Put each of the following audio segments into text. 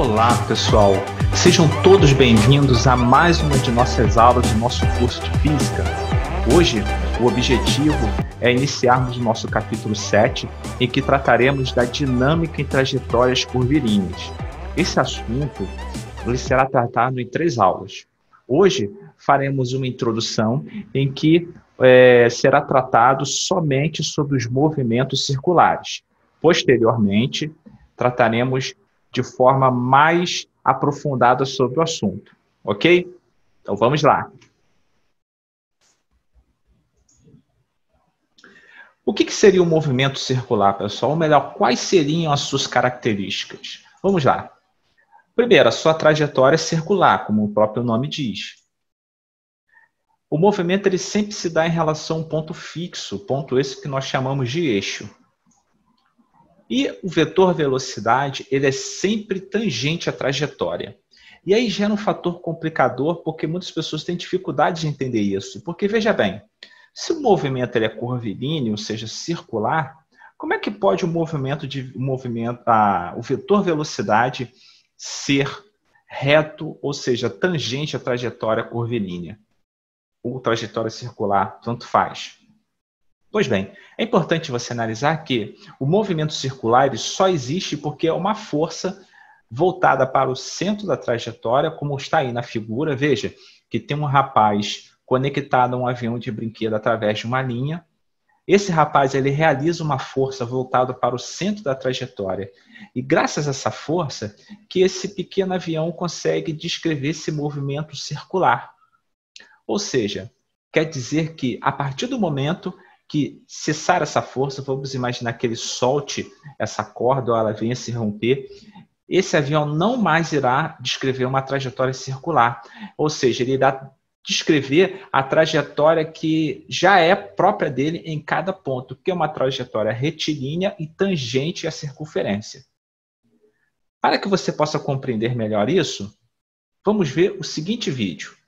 Olá, pessoal! Sejam todos bem-vindos a mais uma de nossas aulas do nosso curso de Física. Hoje, o objetivo é iniciarmos o nosso capítulo 7, em que trataremos da dinâmica em trajetórias curvilíneas. Esse assunto ele será tratado em 3 aulas. Hoje, faremos uma introdução em que será tratado somente sobre os movimentos circulares. Posteriormente, trataremos de forma mais aprofundada sobre o assunto, ok? Então vamos lá. O que seria um movimento circular, pessoal? Ou melhor, quais seriam as suas características? Vamos lá. Primeiro, a sua trajetória circular, como o próprio nome diz. O movimento ele sempre se dá em relação a um ponto fixo, ponto esse que nós chamamos de eixo. E o vetor velocidade, ele é sempre tangente à trajetória. E aí gera um fator complicador, porque muitas pessoas têm dificuldade de entender isso. Porque, veja bem, se o movimento ele é curvilíneo, ou seja, circular, como é que pode o vetor velocidade ser reto, ou seja, tangente à trajetória curvilínea? Ou trajetória circular, tanto faz. Pois bem, é importante você analisar que o movimento circular ele só existe porque é uma força voltada para o centro da trajetória, como está aí na figura. Veja que tem um rapaz conectado a um avião de brinquedo através de uma linha. Esse rapaz ele realiza uma força voltada para o centro da trajetória. E graças a essa força que esse pequeno avião consegue descrever esse movimento circular. Ou seja, quer dizer que a partir do momento que cessar essa força, vamos imaginar que ele solte essa corda ou ela venha se romper, esse avião não mais irá descrever uma trajetória circular. Ou seja, ele irá descrever a trajetória que já é própria dele em cada ponto, que é uma trajetória retilínea e tangente à circunferência. Para que você possa compreender melhor isso, vamos ver o seguinte vídeo.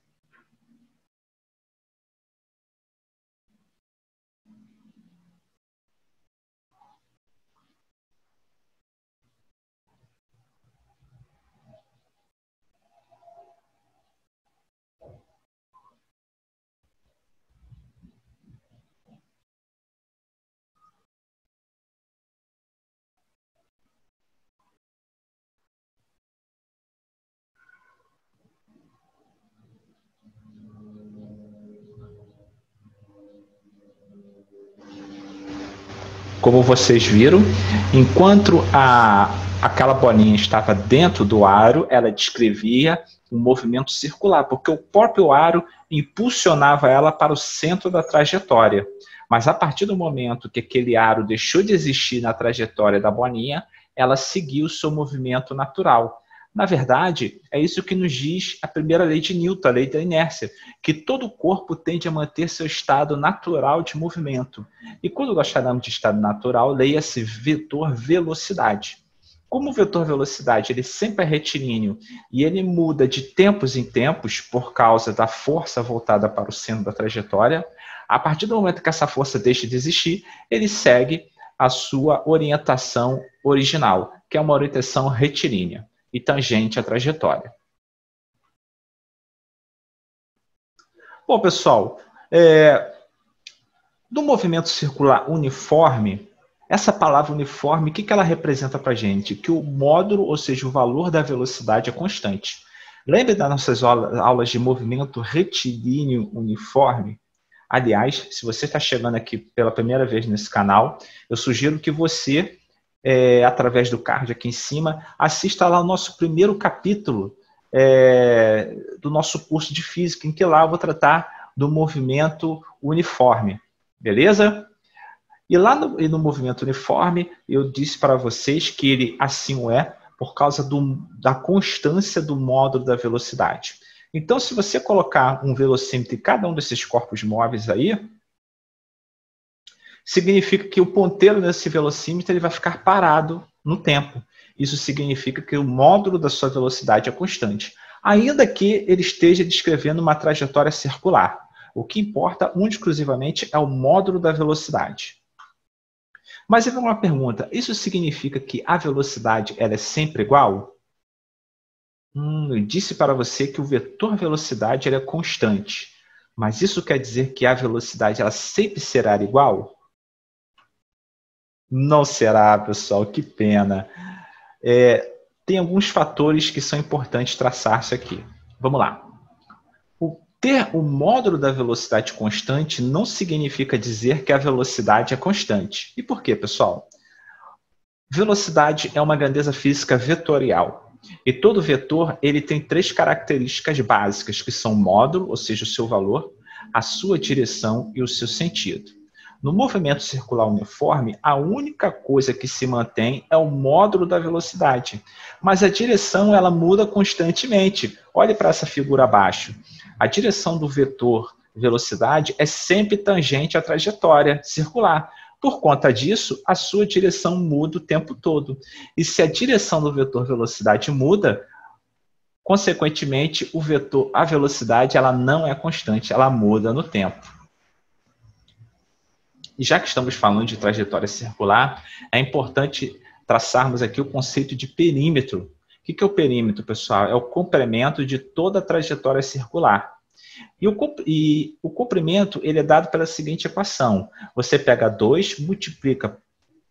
Como vocês viram, enquanto aquela bolinha estava dentro do aro, ela descrevia um movimento circular, porque o próprio aro impulsionava ela para o centro da trajetória. Mas a partir do momento que aquele aro deixou de existir na trajetória da bolinha, ela seguiu o seu movimento natural. Na verdade, é isso que nos diz a primeira lei de Newton, a lei da inércia, que todo corpo tende a manter seu estado natural de movimento. E quando nós falamos de estado natural, leia-se vetor velocidade. Como o vetor velocidade ele sempre é retilíneo e ele muda de tempos em tempos por causa da força voltada para o centro da trajetória, a partir do momento que essa força deixa de existir, ele segue a sua orientação original, que é uma orientação retilínea e tangente à trajetória. Bom, pessoal, do movimento circular uniforme, essa palavra uniforme, o que ela representa para a gente? Que o módulo, ou seja, o valor da velocidade é constante. Lembre das nossas aulas de movimento retilíneo uniforme? Aliás, se você está chegando aqui pela primeira vez nesse canal, eu sugiro que você, através do card aqui em cima, assista lá o nosso primeiro capítulo do nosso curso de Física, em que lá eu vou tratar do movimento uniforme. Beleza? E lá no movimento uniforme, eu disse para vocês que ele assim o é por causa da constância do módulo da velocidade. Então, se você colocar um velocímetro em cada um desses corpos móveis aí, significa que o ponteiro desse velocímetro ele vai ficar parado no tempo. Isso significa que o módulo da sua velocidade é constante, ainda que ele esteja descrevendo uma trajetória circular. O que importa, exclusivamente, é o módulo da velocidade. Mas eu tenho uma pergunta, isso significa que a velocidade ela é sempre igual? Eu disse para você que o vetor velocidade ele é constante. Mas isso quer dizer que a velocidade ela sempre será igual? Não será, pessoal. Que pena. Tem alguns fatores que são importantes traçar-se aqui. Vamos lá. Ter o módulo da velocidade constante não significa dizer que a velocidade é constante. E por quê, pessoal? Velocidade é uma grandeza física vetorial. E todo vetor ele tem três características básicas, que são o módulo, ou seja, o seu valor, a sua direção e o seu sentido. No movimento circular uniforme, a única coisa que se mantém é o módulo da velocidade. Mas a direção ela muda constantemente. Olhe para essa figura abaixo. A direção do vetor velocidade é sempre tangente à trajetória circular. Por conta disso, a sua direção muda o tempo todo. E se a direção do vetor velocidade muda, consequentemente, a velocidade ela não é constante, ela muda no tempo. E já que estamos falando de trajetória circular, é importante traçarmos aqui o conceito de perímetro. O que é o perímetro, pessoal? É o comprimento de toda a trajetória circular. E o comprimento ele é dado pela seguinte equação. Você pega 2, multiplica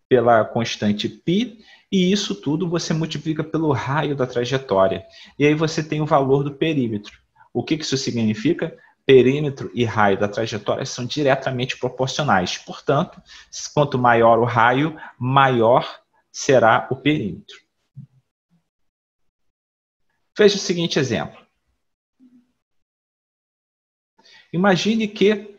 pela constante π, e isso tudo você multiplica pelo raio da trajetória. E aí você tem o valor do perímetro. O que isso significa? Perímetro e raio da trajetória são diretamente proporcionais. Portanto, quanto maior o raio, maior será o perímetro. Veja o seguinte exemplo. Imagine que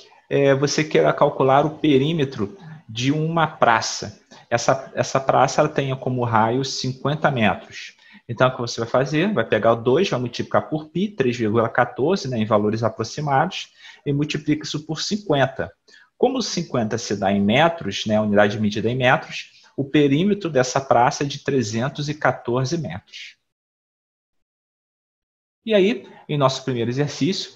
você queira calcular o perímetro de uma praça. Essa praça ela tenha como raio 50 metros. Então, o que você vai fazer? Vai pegar o 2, vai multiplicar por π, 3,14, né, em valores aproximados, e multiplica isso por 50. Como 50 se dá em metros, né, unidade de medida em metros, o perímetro dessa praça é de 314 metros. E aí, em nosso primeiro exercício,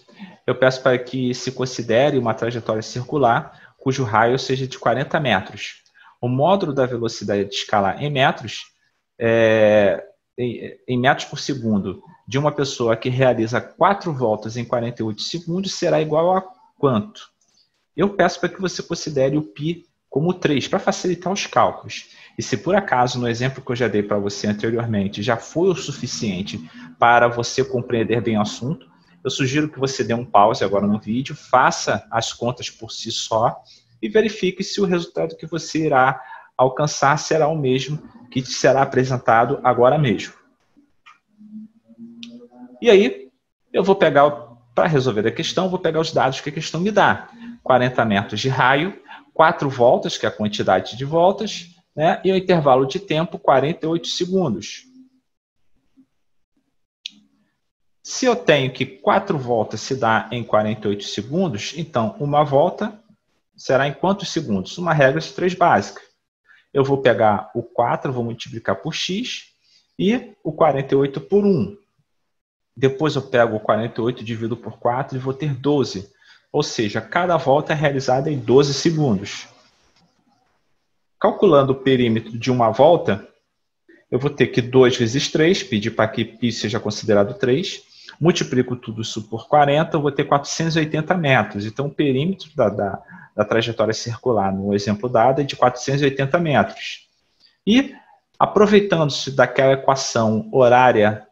eu peço para que se considere uma trajetória circular cujo raio seja de 40 metros. O módulo da velocidade de escalar em metros em metros por segundo de uma pessoa que realiza 4 voltas em 48 segundos será igual a quanto? Eu peço para que você considere o π como 3, para facilitar os cálculos. E se por acaso, no exemplo que eu já dei para você anteriormente, já foi o suficiente para você compreender bem o assunto, eu sugiro que você dê um pause agora no vídeo, faça as contas por si só e verifique se o resultado que você irá alcançar será o mesmo que te será apresentado agora mesmo. E aí, eu vou pegar, para resolver a questão, vou pegar os dados que a questão me dá. 40 metros de raio, 4 voltas, que é a quantidade de voltas, né, e o intervalo de tempo, 48 segundos. Se eu tenho que 4 voltas se dá em 48 segundos, então uma volta será em quantos segundos? Uma regra de 3 básica. Eu vou pegar o 4, vou multiplicar por x, e o 48 por 1. Depois eu pego o 48 e divido por 4 e vou ter 12. Ou seja, cada volta é realizada em 12 segundos. Calculando o perímetro de uma volta, eu vou ter que 2 vezes 3, pedir para que π seja considerado 3, multiplico tudo isso por 40, eu vou ter 480 metros. Então, o perímetro da trajetória circular, no exemplo dado, é de 480 metros. E, aproveitando-se daquela equação horária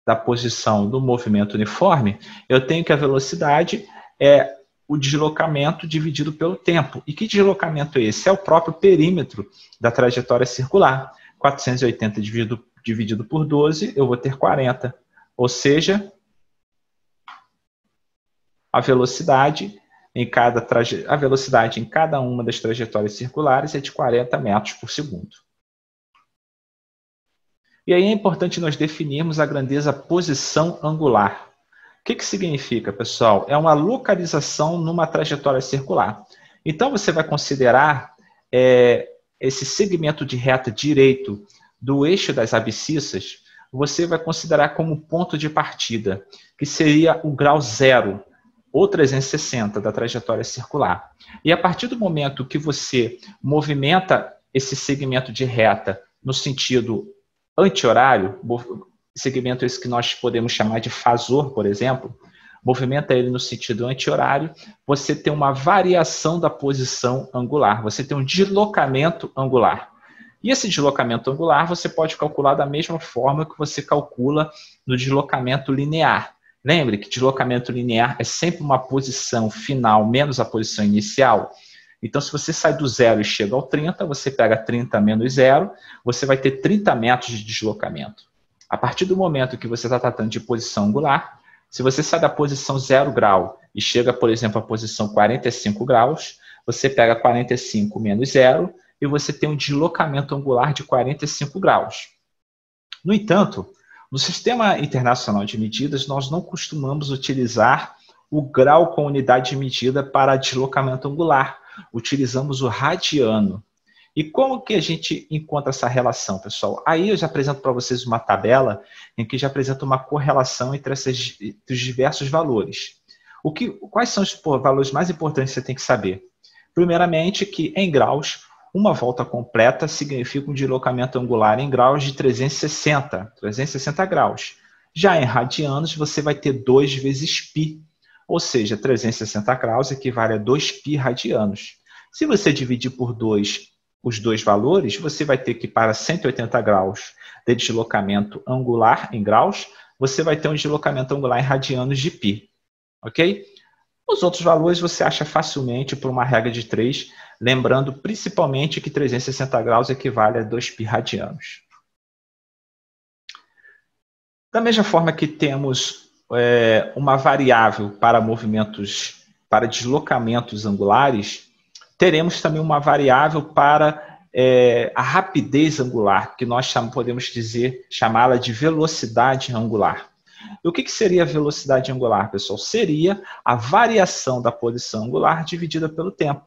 da posição do movimento uniforme, eu tenho que a velocidade é o deslocamento dividido pelo tempo. E que deslocamento é esse? É o próprio perímetro da trajetória circular. 480 dividido por 12, eu vou ter 40. Ou seja, a velocidade em cada uma das trajetórias circulares é de 40 metros por segundo. E aí é importante nós definirmos a grandeza posição angular. O que significa, pessoal? É uma localização numa trajetória circular. Então, você vai considerar esse segmento de reta direito do eixo das abscissas, você vai considerar como ponto de partida, que seria o grau 0, ou 360 da trajetória circular. E a partir do momento que você movimenta esse segmento de reta no sentido anti-horário, segmento esse que nós podemos chamar de fasor, por exemplo, movimenta ele no sentido anti-horário, você tem uma variação da posição angular, você tem um deslocamento angular. E esse deslocamento angular você pode calcular da mesma forma que você calcula no deslocamento linear. Lembre que deslocamento linear é sempre uma posição final menos a posição inicial. Então, se você sai do 0 e chega ao 30, você pega 30 menos 0, você vai ter 30 metros de deslocamento. A partir do momento que você está tratando de posição angular, se você sai da posição 0 grau e chega, por exemplo, à posição 45 graus, você pega 45 menos 0 e você tem um deslocamento angular de 45 graus. No entanto, no Sistema Internacional de Medidas, nós não costumamos utilizar o grau com unidade de medida para deslocamento angular. Utilizamos o radiano. E como que a gente encontra essa relação, pessoal? Aí eu já apresento para vocês uma tabela em que já apresenta uma correlação entre os diversos valores. Quais são os valores mais importantes que você tem que saber? Primeiramente, que em graus, uma volta completa significa um deslocamento angular em graus de 360 graus. Já em radianos, você vai ter 2 vezes π, ou seja, 360 graus equivale a 2π radianos. Se você dividir por 2 os dois valores, você vai ter que, para 180 graus de deslocamento angular em graus, você vai ter um deslocamento angular em radianos de π. Ok? Os outros valores você acha facilmente por uma regra de 3, lembrando principalmente que 360 graus equivale a 2π radianos. Da mesma forma que temos uma variável para movimentos, para deslocamentos angulares, teremos também uma variável para a rapidez angular, que nós podemos chamá-la de velocidade angular. E o que seria a velocidade angular, pessoal? Seria a variação da posição angular dividida pelo tempo.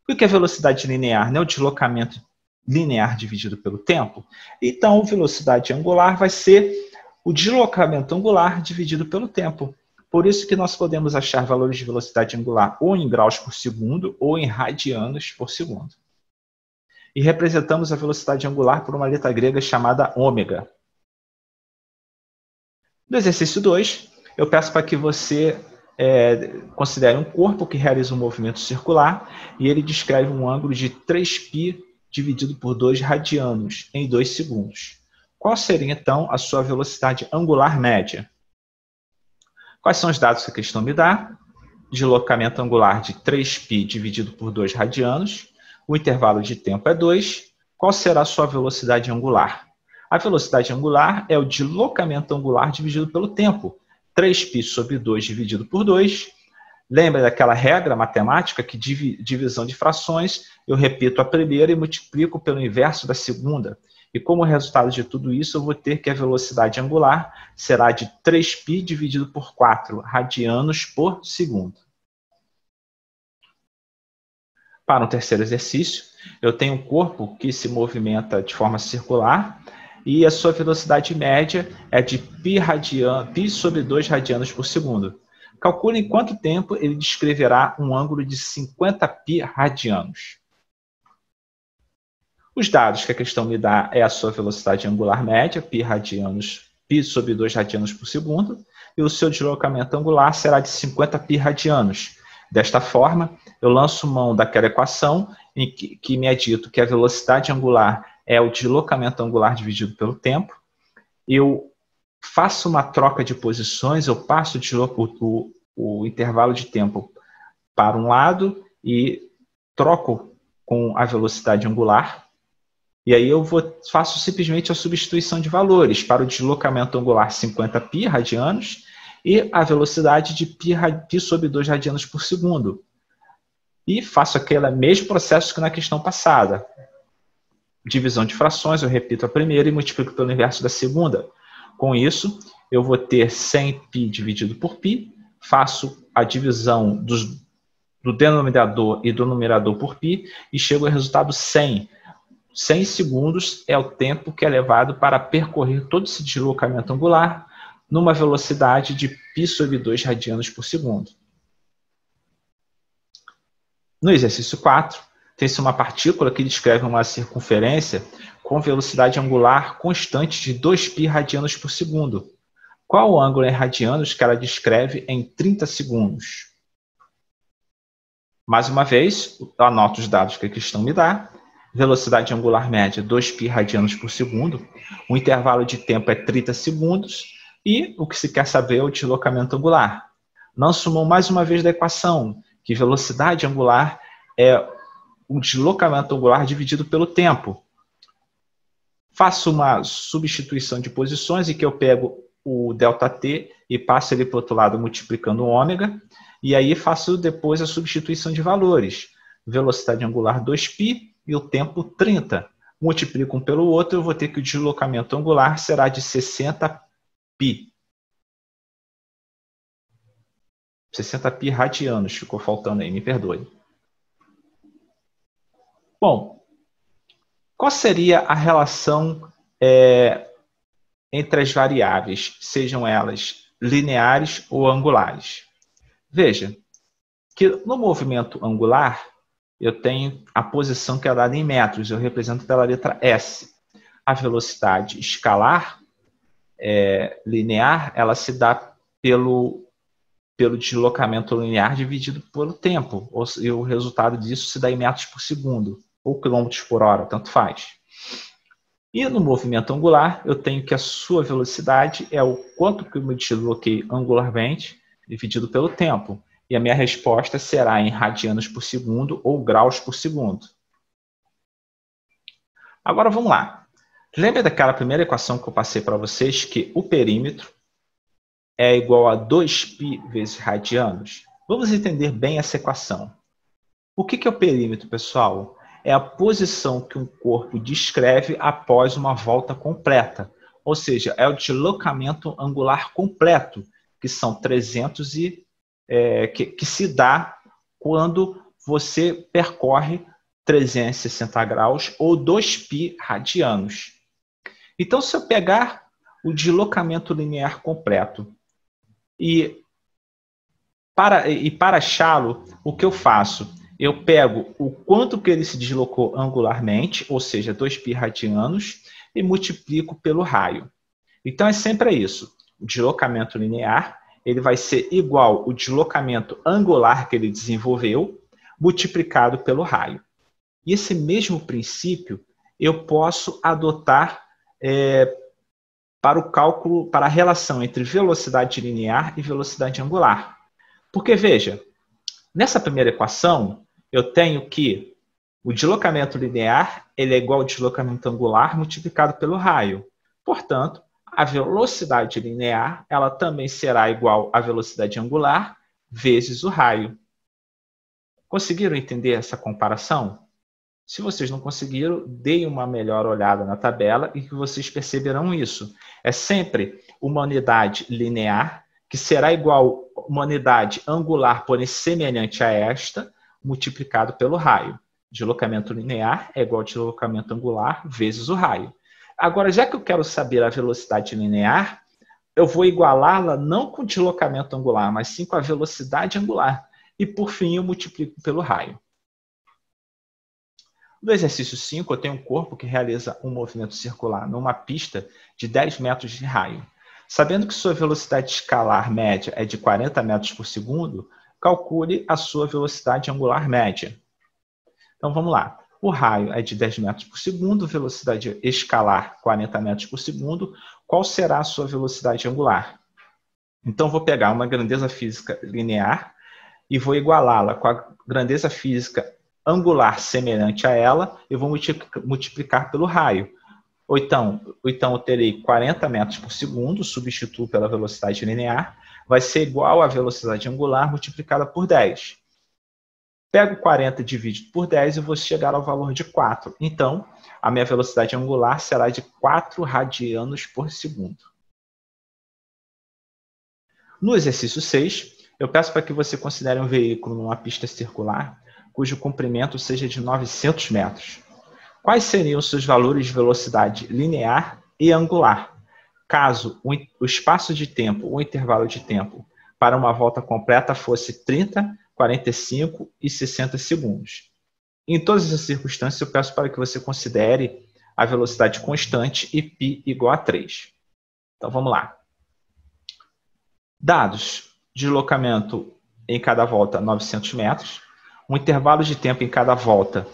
O que é velocidade linear? Né? O deslocamento linear dividido pelo tempo. Então, a velocidade angular vai ser o deslocamento angular dividido pelo tempo. Por isso que nós podemos achar valores de velocidade angular ou em graus por segundo ou em radianos por segundo. E representamos a velocidade angular por uma letra grega chamada ômega. No exercício 2, eu peço para que você considere um corpo que realiza um movimento circular e ele descreve um ângulo de 3π dividido por 2 radianos em 2 segundos. Qual seria, então, a sua velocidade angular média? Quais são os dados que a questão me dá? Deslocamento angular de 3π dividido por 2 radianos. O intervalo de tempo é 2. Qual será a sua velocidade angular? A velocidade angular é o deslocamento angular dividido pelo tempo. 3π sobre 2 dividido por 2. Lembra daquela regra matemática que divisão de frações, eu repito a primeira e multiplico pelo inverso da segunda. E como resultado de tudo isso, eu vou ter que a velocidade angular será de 3π dividido por 4 radianos por segundo. Para o terceiro exercício, eu tenho um corpo que se movimenta de forma circular e a sua velocidade média é de π sobre 2 radianos por segundo. Calcule em quanto tempo ele descreverá um ângulo de 50π radianos. Os dados que a questão me dá é a sua velocidade angular média, π sobre 2 radianos por segundo, e o seu deslocamento angular será de 50π radianos. Desta forma, eu lanço mão daquela equação em que me é dito que a velocidade angular é o deslocamento angular dividido pelo tempo. Eu faço uma troca de posições, eu passo o intervalo de tempo para um lado e troco com a velocidade angular. E aí eu faço simplesmente a substituição de valores para o deslocamento angular 50π radianos e a velocidade de π sobre 2 radianos por segundo. E faço aquele mesmo processo que na questão passada. Divisão de frações, eu repito a primeira e multiplico pelo inverso da segunda. Com isso, eu vou ter 100π dividido por π, faço a divisão do denominador e do numerador por π e chego ao resultado 100. 100 segundos é o tempo que é levado para percorrer todo esse deslocamento angular numa velocidade de π sobre 2 radianos por segundo. No exercício 4, tem-se uma partícula que descreve uma circunferência com velocidade angular constante de 2π radianos por segundo. Qual o ângulo em radianos que ela descreve em 30 segundos? Mais uma vez, eu anoto os dados que a questão me dá. Velocidade angular média, 2π radianos por segundo. O intervalo de tempo é 30 segundos. E o que se quer saber é o deslocamento angular. Não assumam mais uma vez da equação que velocidade angular é o deslocamento angular dividido pelo tempo. Faço uma substituição de posições em que eu pego o ΔT e passo ele para o outro lado multiplicando o ômega. E aí faço depois a substituição de valores. Velocidade angular 2π e o tempo 30. Multiplico um pelo outro, eu vou ter que o deslocamento angular será de 60π. 60π radianos, ficou faltando aí, me perdoe. Bom, qual seria a relação entre as variáveis, sejam elas lineares ou angulares? Veja que no movimento angular, eu tenho a posição que é dada em metros, eu represento pela letra S. A velocidade escalar, linear, ela se dá pelo deslocamento linear dividido pelo tempo, e o resultado disso se dá em metros por segundo, ou quilômetros por hora, tanto faz. E no movimento angular, eu tenho que a sua velocidade é o quanto que eu me desloquei angularmente, dividido pelo tempo. E a minha resposta será em radianos por segundo ou graus por segundo. Agora vamos lá. Lembra daquela primeira equação que eu passei para vocês, que o perímetro é igual a 2π vezes radianos? Vamos entender bem essa equação. O que é o perímetro, pessoal? É a posição que um corpo descreve após uma volta completa. Ou seja, é o deslocamento angular completo, que são 300 que se dá quando você percorre 360 graus ou 2π radianos. Então, se eu pegar o deslocamento linear completo e para achá-lo, o que eu faço? Eu pego o quanto que ele se deslocou angularmente, ou seja, 2π radianos, e multiplico pelo raio. Então, é sempre isso. O deslocamento linear ele vai ser igual ao deslocamento angular que ele desenvolveu, multiplicado pelo raio. E esse mesmo princípio eu posso adotar para o cálculo, para a relação entre velocidade linear e velocidade angular. Porque, veja, nessa primeira equação, eu tenho que o deslocamento linear ele é igual ao deslocamento angular multiplicado pelo raio. Portanto, a velocidade linear ela também será igual à velocidade angular vezes o raio. Conseguiram entender essa comparação? Se vocês não conseguiram, deem uma melhor olhada na tabela e que vocês perceberão isso. É sempre uma unidade linear que será igual a uma unidade angular, porém semelhante a esta, multiplicado pelo raio. Deslocamento linear é igual ao deslocamento angular vezes o raio. Agora, já que eu quero saber a velocidade linear, eu vou igualá-la não com o deslocamento angular, mas sim com a velocidade angular. E, por fim, eu multiplico pelo raio. No exercício 5, eu tenho um corpo que realiza um movimento circular numa pista de 10 metros de raio. Sabendo que sua velocidade escalar média é de 40 metros por segundo, calcule a sua velocidade angular média. Então, vamos lá. O raio é de 10 metros por segundo, velocidade escalar 40 metros por segundo. Qual será a sua velocidade angular? Então, vou pegar uma grandeza física linear e vou igualá-la com a grandeza física angular semelhante a ela e vou multiplicar pelo raio. Ou então eu terei 40 metros por segundo, substituo pela velocidade linear, vai ser igual à velocidade angular multiplicada por 10. Pego 40 dividido por 10 e vou chegar ao valor de 4. Então, a minha velocidade angular será de 4 radianos por segundo. No exercício 6, eu peço para que você considere um veículo numa pista circular cujo comprimento seja de 900 metros. Quais seriam os seus valores de velocidade linear e angular, caso o espaço de tempo, o intervalo de tempo, para uma volta completa fosse 30, 45 e 60 segundos? Em todas essas circunstâncias, eu peço para que você considere a velocidade constante e π igual a 3. Então, vamos lá. Dados: deslocamento em cada volta 900 metros. O intervalo de tempo em cada volta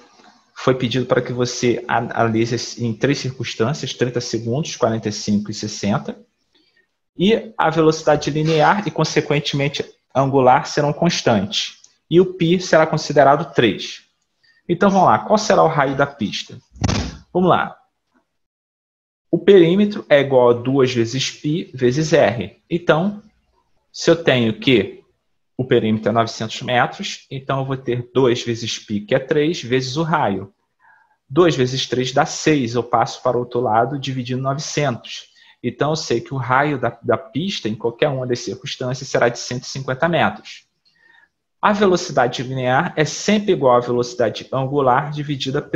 foi pedido para que você analise em 3 circunstâncias, 30 segundos, 45 e 60. E a velocidade linear e, consequentemente, angular serão constantes. E o π será considerado 3. Então, vamos lá. Qual será o raio da pista? Vamos lá. O perímetro é igual a 2 vezes π vezes r. Então, se eu tenho que o perímetro é 900 metros, então eu vou ter 2 vezes π, que é 3, vezes o raio. 2 vezes 3 dá 6. Eu passo para o outro lado dividindo 900. Então, eu sei que o raio da pista, em qualquer uma das circunstâncias, será de 150 metros. A velocidade linear é sempre igual à velocidade angular dividida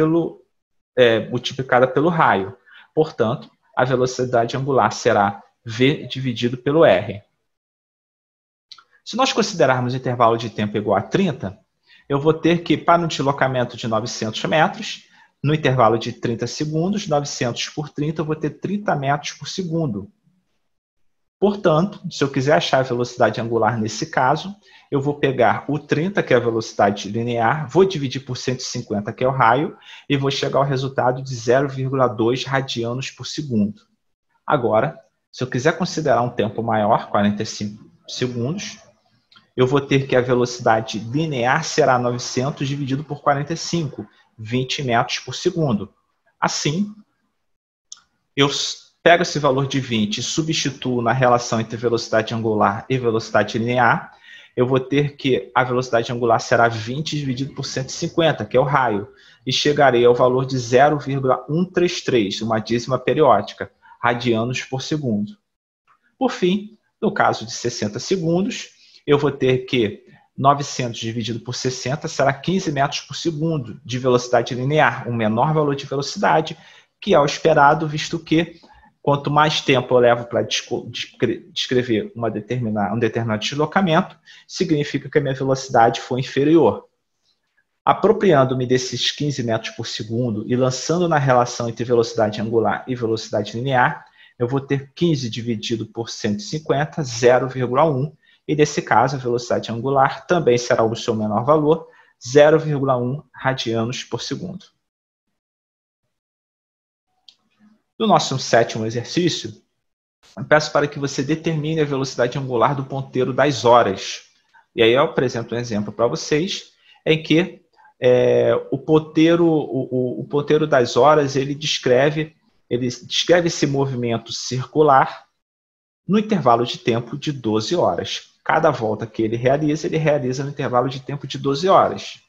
multiplicada pelo raio. Portanto, a velocidade angular será v dividido pelo r. Se nós considerarmos o intervalo de tempo igual a 30, eu vou ter que, para um deslocamento de 900 metros, no intervalo de 30 segundos, 900 por 30, eu vou ter 30 metros por segundo. Portanto, se eu quiser achar a velocidade angular nesse caso, eu vou pegar o 30, que é a velocidade linear, vou dividir por 150, que é o raio, e vou chegar ao resultado de 0,2 radianos por segundo. Agora, se eu quiser considerar um tempo maior, 45 segundos, eu vou ter que a velocidade linear será 900 dividido por 45, 20 metros por segundo. Assim, eu pego esse valor de 20 e substituo na relação entre velocidade angular e velocidade linear. Eu vou ter que a velocidade angular será 20 dividido por 150, que é o raio, e chegarei ao valor de 0,133, uma dízima periódica, radianos por segundo. Por fim, no caso de 60 segundos, eu vou ter que 900 dividido por 60 será 15 metros por segundo de velocidade linear, um menor valor de velocidade, que é o esperado, visto que quanto mais tempo eu levo para descrever um determinado deslocamento, significa que a minha velocidade foi inferior. Apropriando-me desses 15 metros por segundo e lançando na relação entre velocidade angular e velocidade linear, eu vou ter 15 dividido por 150, 0,1, e nesse caso a velocidade angular também será o seu menor valor, 0,1 radianos por segundo. No nosso 7º exercício, eu peço para que você determine a velocidade angular do ponteiro das horas. E aí eu apresento um exemplo para vocês, em que o ponteiro das horas ele descreve esse movimento circular no intervalo de tempo de 12 horas. Cada volta que ele realiza no intervalo de tempo de 12 horas.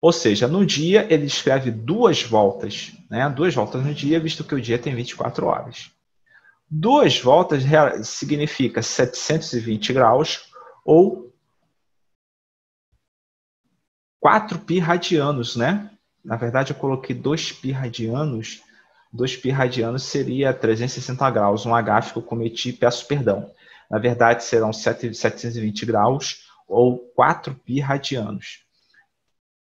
Ou seja, no dia ele escreve 2 voltas, né? 2 voltas no dia, visto que o dia tem 24 horas. 2 voltas significa 720 graus ou 4 π radianos, né? Na verdade, eu coloquei 2 π radianos. 2 π radianos seria 360 graus, um gafe que eu cometi, peço perdão. Na verdade, serão 720 graus ou 4 π radianos.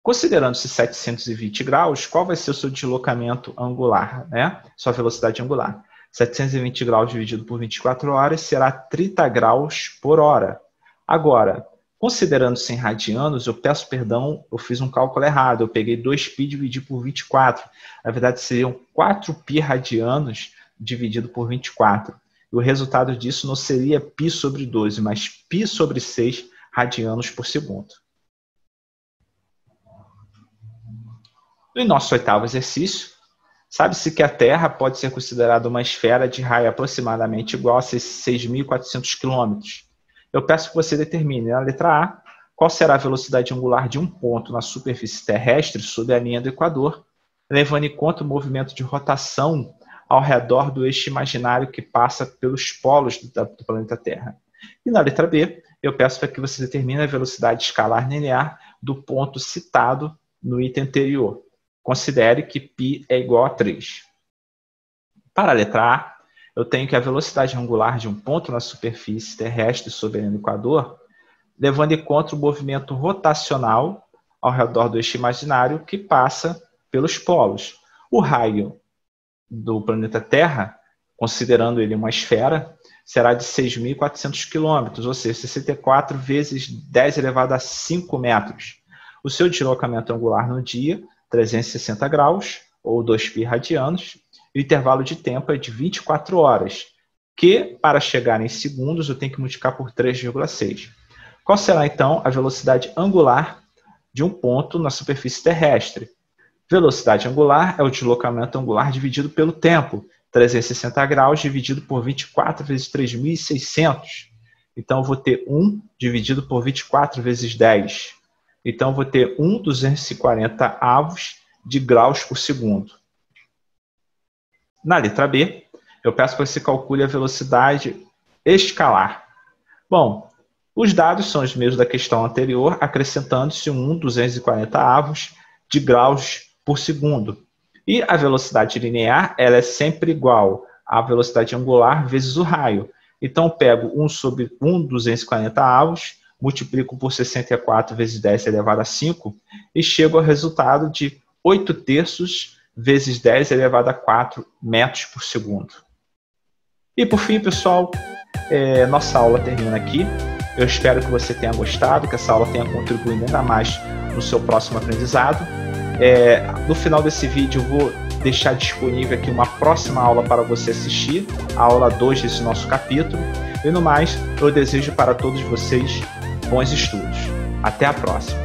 Considerando-se 720 graus, qual vai ser o seu deslocamento angular, né? Sua velocidade angular? 720 graus dividido por 24 horas será 30 graus por hora. Agora, considerando-se em radianos, eu peço perdão, eu fiz um cálculo errado. Eu peguei 2 π dividido por 24. Na verdade, seriam 4 π radianos dividido por 24. E o resultado disso não seria π sobre 12, mas π sobre 6 radianos por segundo. No nosso 8º exercício, sabe-se que a Terra pode ser considerada uma esfera de raio aproximadamente igual a 6.400 km. Eu peço que você determine, na letra A, qual será a velocidade angular de um ponto na superfície terrestre sob a linha do Equador, levando em conta o movimento de rotação ao redor do eixo imaginário que passa pelos polos do planeta Terra. E na letra B, eu peço para que você determine a velocidade escalar linear do ponto citado no item anterior. Considere que π é igual a 3. Para a letra A, eu tenho que a velocidade angular de um ponto na superfície terrestre sob a linha do Equador, levando em conta o movimento rotacional ao redor do eixo imaginário que passa pelos polos. O raio do planeta Terra, considerando ele uma esfera, será de 6.400 quilômetros, ou seja, 64 vezes 10 elevado a 5 metros. O seu deslocamento angular no dia, 360 graus, ou 2π radianos, e o intervalo de tempo é de 24 horas, que, para chegar em segundos, eu tenho que multiplicar por 3,6. Qual será, então, a velocidade angular de um ponto na superfície terrestre? Velocidade angular é o deslocamento angular dividido pelo tempo, 360 graus dividido por 24 vezes 3.600. Então, eu vou ter 1 dividido por 24 vezes 10. Então, eu vou ter 1/240 avos de graus por segundo. Na letra B, eu peço para que você calcule a velocidade escalar. Bom, os dados são os mesmos da questão anterior, acrescentando-se 1/240 avos de graus por segundo. E a velocidade linear ela é sempre igual à velocidade angular vezes o raio. Então, eu pego 1/240 avos, multiplico por 64 vezes 10 elevado a 5 e chego ao resultado de 8/3 vezes 10 elevado a 4 metros por segundo. E por fim, pessoal, nossa aula termina aqui. Eu espero que você tenha gostado, que essa aula tenha contribuído ainda mais no seu próximo aprendizado. No final desse vídeo eu vou deixar disponível aqui uma próxima aula para você assistir, a aula 2 desse nosso capítulo. E no mais, eu desejo para todos vocês bons estudos. Até a próxima!